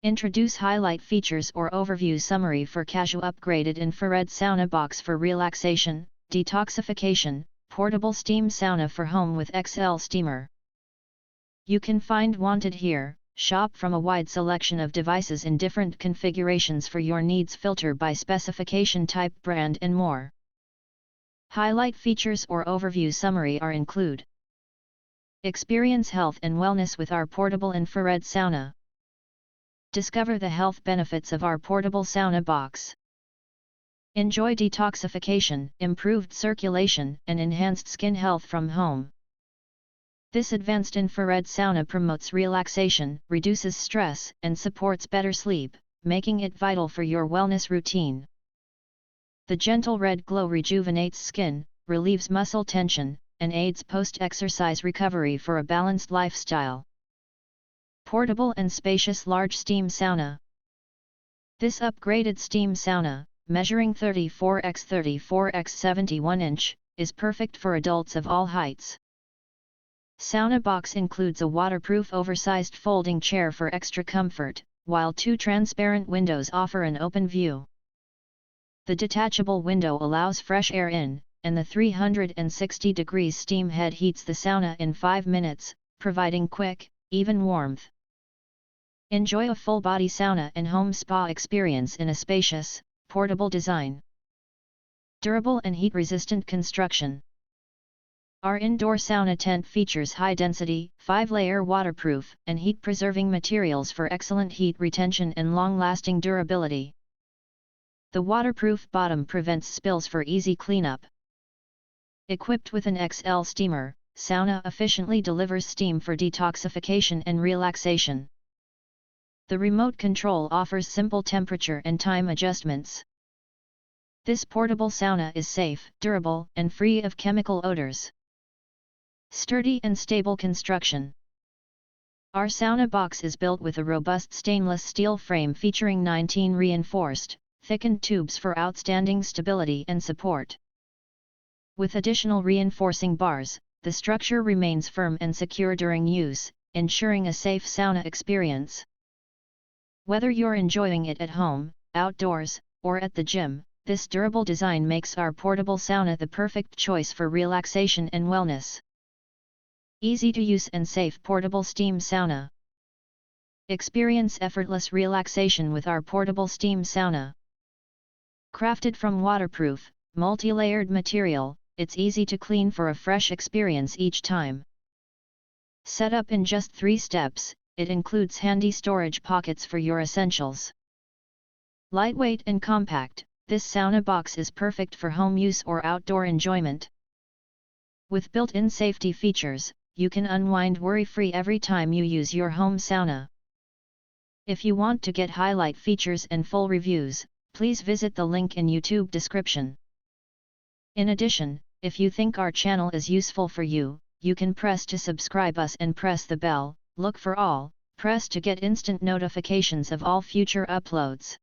Introduce highlight features or overview summary for KASUE upgraded infrared sauna box for relaxation, detoxification, portable steam sauna for home with XL steamer. You can find wanted here. Shop from a wide selection of devices in different configurations for your needs, filter by specification, type, brand and more. Highlight features or overview summary are include. Experience health and wellness with our portable infrared sauna. Discover the health benefits of our portable sauna box. Enjoy detoxification, improved circulation and enhanced skin health from home. This advanced infrared sauna promotes relaxation, reduces stress, and supports better sleep, making it vital for your wellness routine. The gentle red glow rejuvenates skin, relieves muscle tension, and aids post-exercise recovery for a balanced lifestyle. Portable and spacious large steam sauna. This upgraded steam sauna, measuring 34x34x71 inch, is perfect for adults of all heights. Sauna box includes a waterproof oversized folding chair for extra comfort, while two transparent windows offer an open view. The detachable window allows fresh air in, and the 360 degrees steam head heats the sauna in 5 minutes, providing quick, even warmth. Enjoy a full-body sauna and home spa experience in a spacious, portable design. Durable and heat-resistant construction. Our indoor sauna tent features high-density, 5-layer waterproof and heat-preserving materials for excellent heat retention and long-lasting durability. The waterproof bottom prevents spills for easy cleanup. Equipped with an XL steamer, sauna efficiently delivers steam for detoxification and relaxation. The remote control offers simple temperature and time adjustments. This portable sauna is safe, durable, and free of chemical odors. Sturdy and stable construction. Our sauna box is built with a robust stainless steel frame featuring 19 reinforced, thickened tubes for outstanding stability and support. With additional reinforcing bars, the structure remains firm and secure during use, ensuring a safe sauna experience. Whether you're enjoying it at home, outdoors, or at the gym, this durable design makes our portable sauna the perfect choice for relaxation and wellness. Easy to use and safe portable steam sauna. Experience effortless relaxation with our portable steam sauna. Crafted from waterproof, multi-layered material, it's easy to clean for a fresh experience each time. Set up in just 3 steps, it includes handy storage pockets for your essentials. Lightweight and compact, this sauna box is perfect for home use or outdoor enjoyment. With built-in safety features, you can unwind worry-free every time you use your home sauna. If you want to get highlight features and full reviews, please visit the link in YouTube description. In addition, if you think our channel is useful for you, you can press to subscribe us and press the bell, look for all, press to get instant notifications of all future uploads.